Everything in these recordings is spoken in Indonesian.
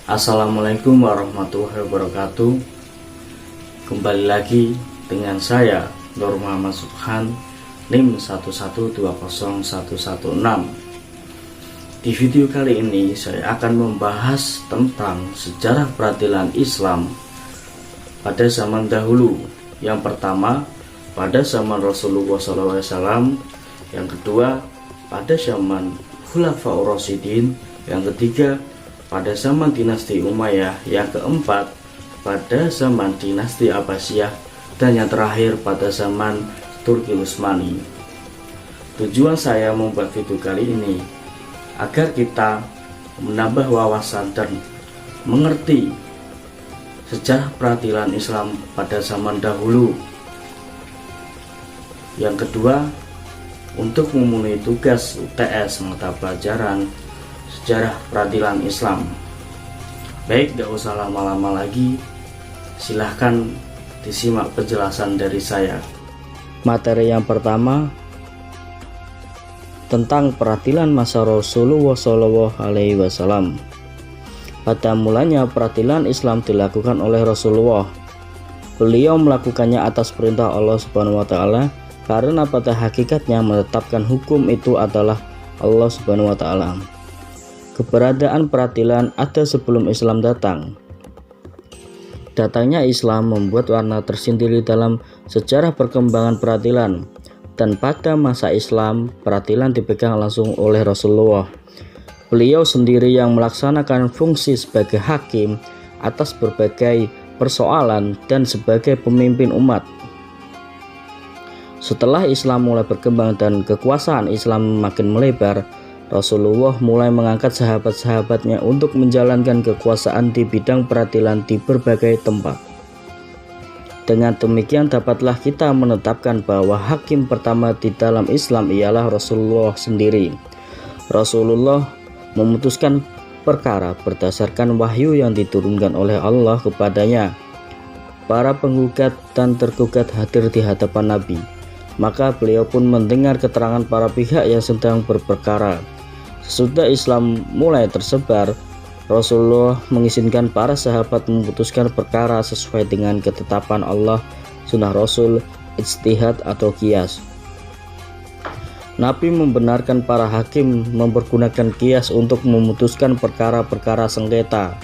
Assalamualaikum warahmatullahi wabarakatuh. Kembali lagi dengan saya Nur Muhammad Subhan, NIM 1120116. Di video kali ini saya akan membahas tentang sejarah peradilan Islam pada zaman dahulu. Yang pertama, pada zaman Rasulullah SAW. Yang kedua, pada zaman Khulafaur Rasyidin. Yang ketiga, pada zaman dinasti Umayyah. Yang keempat, pada zaman dinasti Abbasiyah. Dan yang terakhir, pada zaman Turki Utsmani. Tujuan saya membuat video kali ini agar kita menambah wawasan dan mengerti sejarah peradilan Islam pada zaman dahulu. Yang kedua, untuk memenuhi tugas UTS mata pelajaran sejarah peradilan Islam. Baik, gak usah lama-lama lagi, silahkan disimak penjelasan dari saya. Materi yang pertama tentang peradilan masa Rasulullah SAW. Pada mulanya peradilan Islam dilakukan oleh Rasulullah. Beliau melakukannya atas perintah Allah Subhanahu wa Ta'ala, karena pada hakikatnya menetapkan hukum itu adalah Allah Subhanahu wa Ta'ala. Keberadaan peradilan ada sebelum Islam datang. Datangnya Islam membuat warna tersendiri dalam sejarah perkembangan peradilan, dan pada masa Islam peradilan dipegang langsung oleh Rasulullah. Beliau sendiri yang melaksanakan fungsi sebagai hakim atas berbagai persoalan dan sebagai pemimpin umat. Setelah Islam mulai berkembang dan kekuasaan Islam makin melebar, Rasulullah mulai mengangkat sahabat-sahabatnya untuk menjalankan kekuasaan di bidang peradilan di berbagai tempat. Dengan demikian dapatlah kita menetapkan bahwa hakim pertama di dalam Islam ialah Rasulullah sendiri. Rasulullah memutuskan perkara berdasarkan wahyu yang diturunkan oleh Allah kepadanya. Para penggugat dan tergugat hadir di hadapan Nabi. Maka beliau pun mendengar keterangan para pihak yang sedang berperkara. Sesudah Islam mulai tersebar, Rasulullah mengizinkan para sahabat memutuskan perkara sesuai dengan ketetapan Allah, sunnah Rasul, ijtihad atau qiyas. Nabi membenarkan para hakim mempergunakan qiyas untuk memutuskan perkara-perkara sengketa,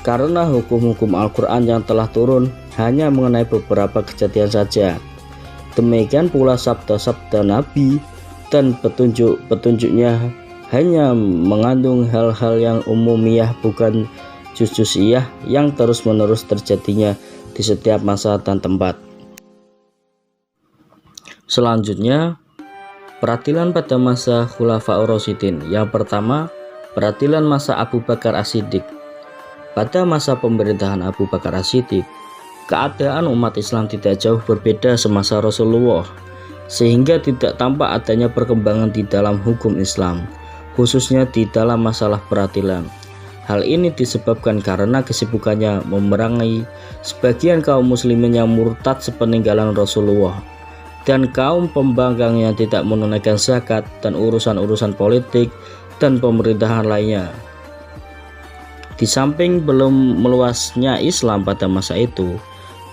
karena hukum-hukum Al-Quran yang telah turun hanya mengenai beberapa kejadian saja. Demikian pula sabda-sabda Nabi dan petunjuk-petunjuknya hanya mengandung hal-hal yang umumiyah, bukan juz'iyah yang terus-menerus terjadinya di setiap masa dan tempat. Selanjutnya, peradilan pada masa Khulafaur Rasyidin. Yang pertama, peradilan masa Abu Bakar As-Siddiq. Pada masa pemerintahan Abu Bakar As-Siddiq, keadaan umat Islam tidak jauh berbeda semasa Rasulullah, sehingga tidak tampak adanya perkembangan di dalam hukum Islam, khususnya di dalam masalah peradilan. Hal ini disebabkan karena kesibukannya memerangi sebagian kaum muslimin yang murtad sepeninggalan Rasulullah, dan kaum pembangkang yang tidak menunaikan zakat, dan urusan-urusan politik dan pemerintahan lainnya. Di samping belum meluasnya Islam pada masa itu,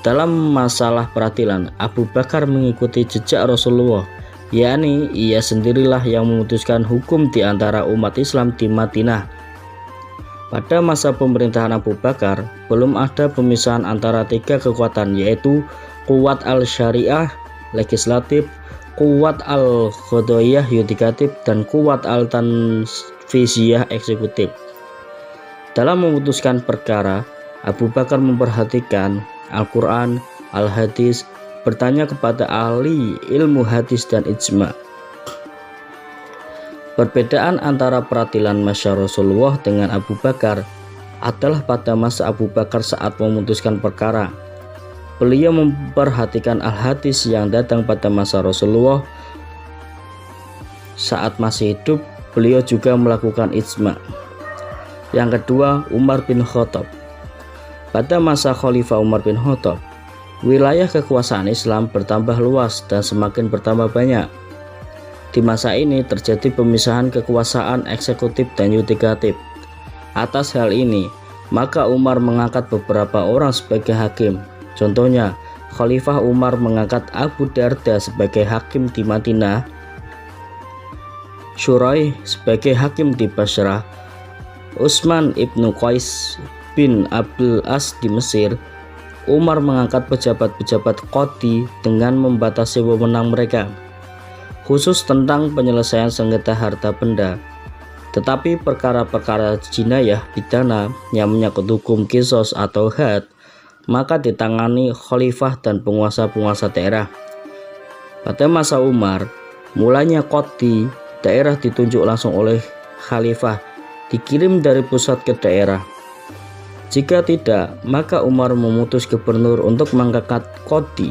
dalam masalah peradilan, Abu Bakar mengikuti jejak Rasulullah, yakni ia sendirilah yang memutuskan hukum di antara umat Islam di Madinah. Pada masa pemerintahan Abu Bakar, belum ada pemisahan antara tiga kekuatan, yaitu Quwat al-Syariah legislatif, Quwat al-Qadhiyah yudikatif, dan Quwat al-Tanfiziyah eksekutif. Dalam memutuskan perkara, Abu Bakar memperhatikan Al-Quran, Al-Hadis, bertanya kepada ahli ilmu hadis dan ijma. Perbedaan antara peradilan masa Rasulullah dengan Abu Bakar adalah pada masa Abu Bakar saat memutuskan perkara, beliau memperhatikan Al-Hadis yang datang pada masa Rasulullah. Saat masih hidup, beliau juga melakukan ijma. Yang kedua, Umar bin Khattab. Pada masa Khalifah Umar bin Khattab, wilayah kekuasaan Islam bertambah luas dan semakin bertambah banyak. Di masa ini terjadi pemisahan kekuasaan eksekutif dan yudikatif. Atas hal ini, maka Umar mengangkat beberapa orang sebagai hakim. Contohnya, Khalifah Umar mengangkat Abu Darda sebagai hakim di Madinah, Syuraih sebagai hakim di Basrah, Utsman ibnu Qais bin Abdul As di Mesir. Umar mengangkat pejabat-pejabat qadhi dengan membatasi wewenang mereka, khusus tentang penyelesaian sengketa harta benda. Tetapi perkara-perkara jinayah pidana yang menyangkut hukum qisas atau had, maka ditangani khalifah dan penguasa-penguasa daerah. Pada masa Umar, mulanya qadhi daerah ditunjuk langsung oleh khalifah, dikirim dari pusat ke daerah. Jika tidak, maka Umar memutus gubernur untuk mengangkat qadhi.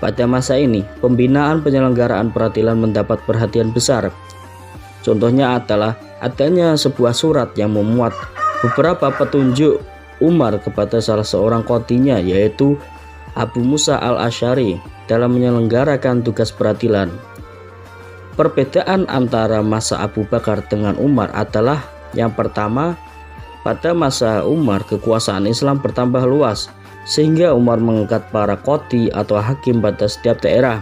Pada masa ini, pembinaan penyelenggaraan peradilan mendapat perhatian besar. Contohnya adalah adanya sebuah surat yang memuat beberapa petunjuk Umar kepada salah seorang qadhinya, yaitu Abu Musa al-Asy'ari, dalam menyelenggarakan tugas peradilan. Perbedaan antara masa Abu Bakar dengan Umar adalah yang pertama, pada masa Umar kekuasaan Islam bertambah luas, sehingga Umar mengangkat para qadhi atau hakim pada setiap daerah.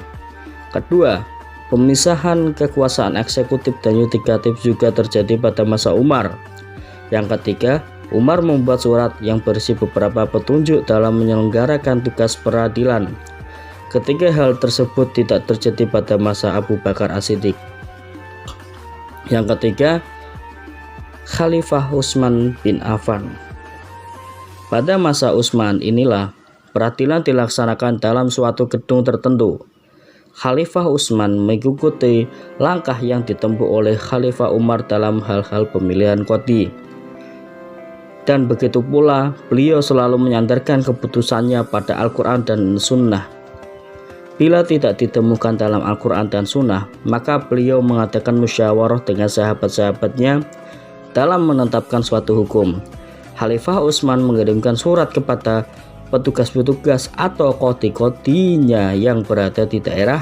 Kedua, pemisahan kekuasaan eksekutif dan yudikatif juga terjadi pada masa Umar. Yang ketiga, Umar membuat surat yang berisi beberapa petunjuk dalam menyelenggarakan tugas peradilan. Ketiga hal tersebut tidak terjadi pada masa Abu Bakar As-Siddiq. Yang ketiga, Khalifah Utsman bin Affan. Pada masa Utsman inilah peradilan dilaksanakan dalam suatu gedung tertentu. Khalifah Utsman mengikuti langkah yang ditempuh oleh Khalifah Umar dalam hal-hal pemilihan qadhi. Dan begitu pula beliau selalu menyandarkan keputusannya pada Al-Quran dan Sunnah. Bila tidak ditemukan dalam Al-Quran dan Sunnah, maka beliau mengadakan musyawarah dengan sahabat-sahabatnya dalam menetapkan suatu hukum. Khalifah Utsman mengirimkan surat kepada petugas-petugas atau qadhi-qadhinya yang berada di daerah,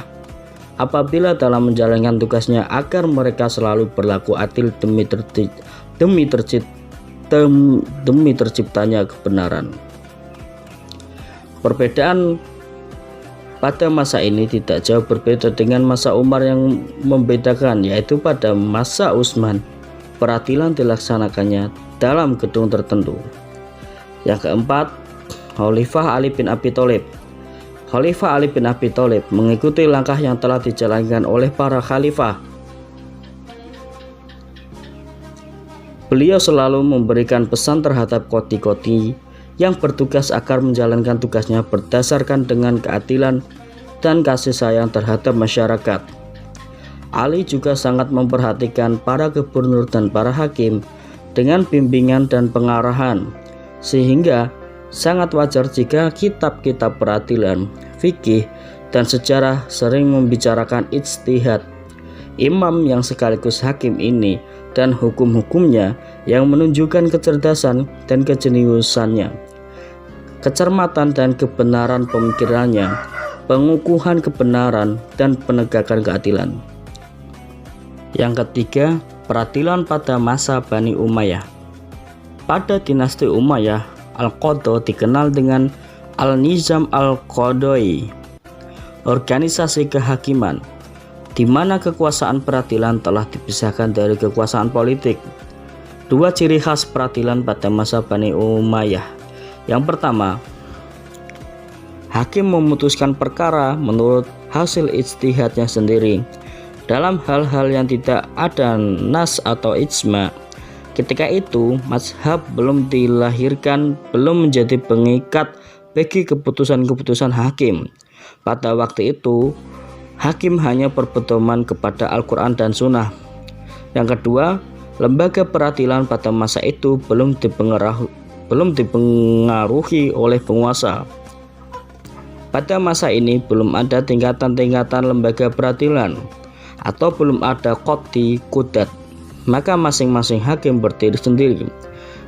apabila dalam menjalankan tugasnya agar mereka selalu berlaku adil demi terciptanya kebenaran. Perbedaan pada masa ini tidak jauh berbeda dengan masa Umar. Yang membedakan yaitu pada masa Utsman peradilan dilaksanakannya dalam gedung tertentu. Yang keempat, Khalifah Ali bin Abi Thalib. Khalifah Ali bin Abi Thalib mengikuti langkah yang telah dijalankan oleh para khalifah. Beliau selalu memberikan pesan terhadap qadhi-qadhi yang bertugas agar menjalankan tugasnya berdasarkan dengan keadilan dan kasih sayang terhadap masyarakat. Ali juga sangat memperhatikan para gubernur dan para hakim dengan bimbingan dan pengarahan, sehingga sangat wajar jika kitab-kitab peradilan, fikih, dan sejarah sering membicarakan ijtihad imam yang sekaligus hakim ini dan hukum-hukumnya yang menunjukkan kecerdasan dan kejeniusannya, kecermatan dan kebenaran pemikirannya, pengukuhan kebenaran, dan penegakan keadilan. Yang ketiga, peradilan pada masa Bani Umayyah. Pada dinasti Umayyah, Al-Qadha dikenal dengan Al-Nizam Al-Qadha'i, organisasi kehakiman, di mana kekuasaan peradilan telah dipisahkan dari kekuasaan politik. Dua ciri khas peradilan pada masa Bani Umayyah. Yang pertama, hakim memutuskan perkara menurut hasil ijtihadnya sendiri dalam hal-hal yang tidak ada nas atau ijma. Ketika itu, mazhab belum dilahirkan, belum menjadi pengikat bagi keputusan-keputusan hakim. Pada waktu itu, hakim hanya berpedoman kepada Al-Quran dan Sunnah. Yang kedua, lembaga peradilan pada masa itu belum dipengaruhi oleh penguasa. Pada masa ini belum ada tingkatan-tingkatan lembaga peradilan, atau belum ada qadhi qudat, maka masing-masing hakim berdiri sendiri.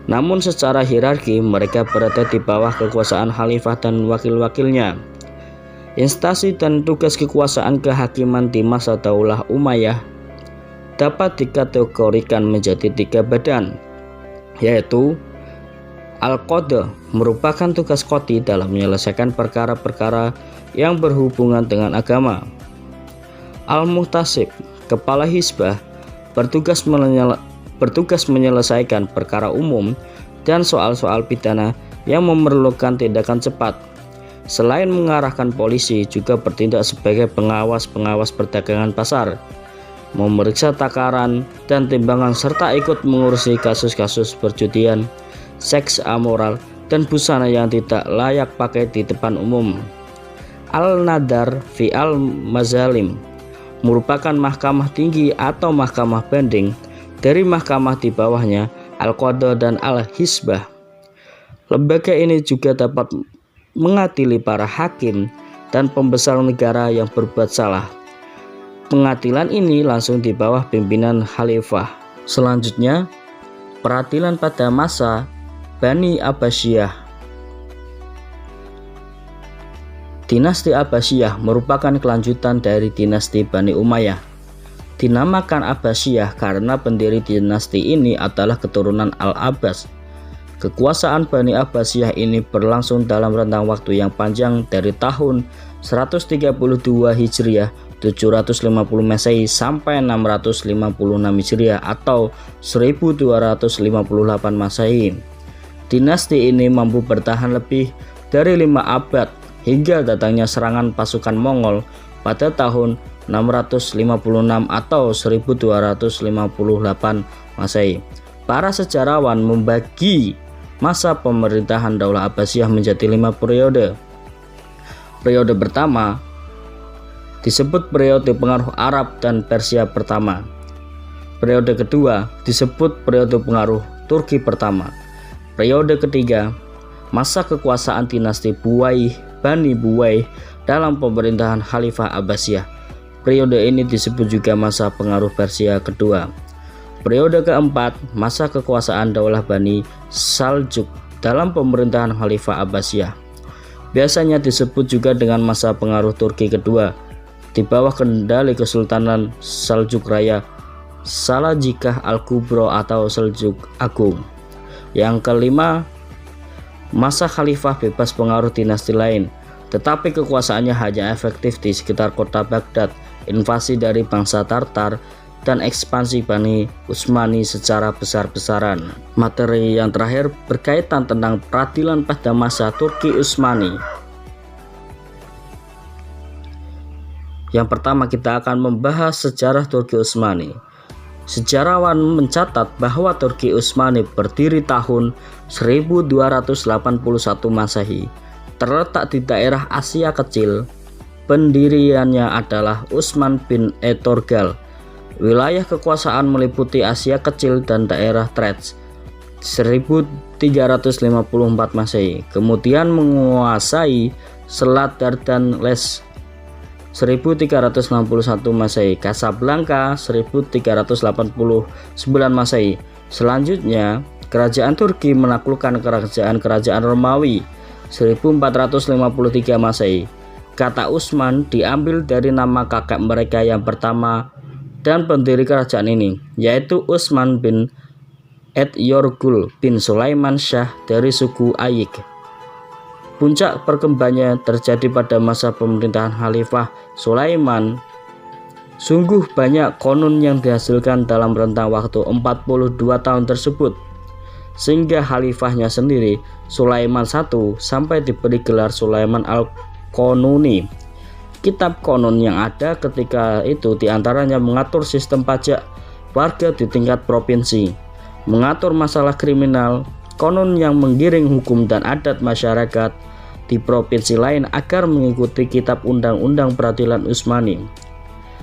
Namun secara hierarki mereka berada di bawah kekuasaan khalifah dan wakil-wakilnya. Instansi dan tugas kekuasaan kehakiman di masa Daulah Umayyah dapat dikategorikan menjadi tiga badan, yaitu Al-Qadha merupakan tugas qadhi dalam menyelesaikan perkara-perkara yang berhubungan dengan agama. Al-Muhtasib, kepala Hizbah, bertugas menyelesaikan perkara umum dan soal-soal pidana yang memerlukan tindakan cepat. Selain mengarahkan polisi, juga bertindak sebagai pengawas perdagangan pasar, memeriksa takaran dan timbangan, serta ikut mengurusi kasus-kasus perjudian, seks amoral, dan busana yang tidak layak pakai di depan umum. Al-Nadar fi al-Mazalim merupakan mahkamah tinggi atau mahkamah banding dari mahkamah di bawahnya, Al-Qadha dan Al-Hizbah. Lembaga ini juga dapat mengadili para hakim dan pembesar negara yang berbuat salah. Pengadilan ini langsung di bawah pimpinan khalifah. Selanjutnya, peradilan pada masa Bani Abbasiyah. Dinasti Abbasiyah merupakan kelanjutan dari dinasti Bani Umayyah. Dinamakan Abbasiyah karena pendiri dinasti ini adalah keturunan Al-Abbas. Kekuasaan Bani Abbasiyah ini berlangsung dalam rentang waktu yang panjang dari tahun 132 Hijriah 750 Masehi sampai 656 Hijriah atau 1258 Masehi. Dinasti ini mampu bertahan lebih dari 5 abad hingga datangnya serangan pasukan Mongol pada tahun 656 atau 1258 Masehi. Para sejarawan membagi masa pemerintahan Daulah Abbasiyah menjadi 5 periode. Periode pertama disebut periode pengaruh Arab dan Persia pertama. Periode kedua disebut periode pengaruh Turki pertama. Periode ketiga, masa kekuasaan dinasti Bani Buwayh dalam pemerintahan Khalifah Abbasiyah. Periode ini disebut juga masa pengaruh Persia kedua. Periode keempat, masa kekuasaan Daulah Bani Saljuk dalam pemerintahan Khalifah Abbasiyah. Biasanya disebut juga dengan masa pengaruh Turki kedua di bawah kendali Kesultanan Saljuk Raya, Salajikah Al-Kubro atau Seljuk Agung. Yang kelima, masa khalifah bebas pengaruh dinasti lain, tetapi kekuasaannya hanya efektif di sekitar kota Baghdad, invasi dari bangsa Tartar, dan ekspansi Bani Utsmani secara besar-besaran. Materi yang terakhir berkaitan tentang peradilan pada masa Turki Utsmani. Yang pertama, kita akan membahas sejarah Turki Utsmani. Sejarawan mencatat bahwa Turki Utsmani berdiri tahun 1281 Masehi, terletak di daerah Asia Kecil. Pendiriannya adalah Utsman bin Ertugrul. Wilayah kekuasaan meliputi Asia Kecil dan daerah Thrace 1354 Masehi, kemudian menguasai Selat Dardanelles 1361 Masehi, Casablanca 1389 Masehi. Selanjutnya, kerajaan Turki menaklukkan kerajaan Romawi 1453 Masehi. Kata Utsman diambil dari nama kakek mereka yang pertama dan pendiri kerajaan ini, yaitu Utsman bin Ertugrul bin Sulaiman Shah dari suku Ayik. Puncak perkembangannya terjadi pada masa pemerintahan Khalifah Sulaiman. Sungguh banyak konun yang dihasilkan dalam rentang waktu 42 tahun tersebut, sehingga khalifahnya sendiri, Sulaiman I, sampai diberi gelar Sulaiman Al-Qanuni. Kitab konun yang ada ketika itu diantaranya mengatur sistem pajak warga di tingkat provinsi, mengatur masalah kriminal, konun yang menggiring hukum dan adat masyarakat di provinsi lain agar mengikuti kitab undang-undang peradilan Utsmani.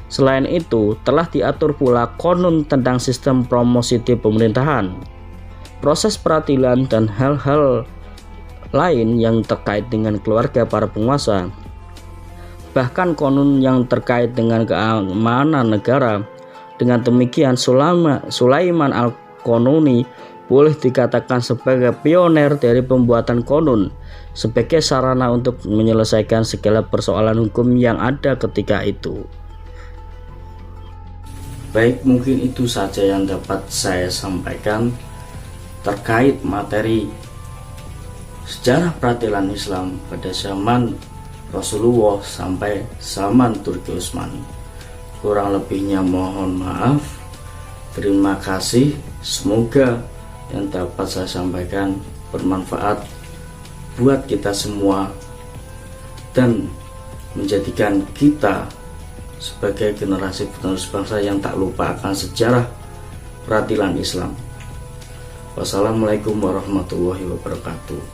Selain itu, telah diatur pula konun tentang sistem promosi di pemerintahan, proses peradilan, dan hal-hal lain yang terkait dengan keluarga para penguasa. Bahkan konun yang terkait dengan keamanan negara. Dengan demikian, Sulaiman Al-Qanuni boleh dikatakan sebagai pioner dari pembuatan konun sebagai sarana untuk menyelesaikan segala persoalan hukum yang ada ketika itu. Baik, mungkin itu saja yang dapat saya sampaikan. terkait materi sejarah peradilan Islam pada zaman Rasulullah sampai zaman Turki Utsmani. Kurang lebihnya mohon maaf. Terima kasih. Semoga yang dapat saya sampaikan bermanfaat buat kita semua dan menjadikan kita sebagai generasi penerus bangsa yang tak lupa akan sejarah peradilan Islam. Wassalamualaikum warahmatullahi wabarakatuh.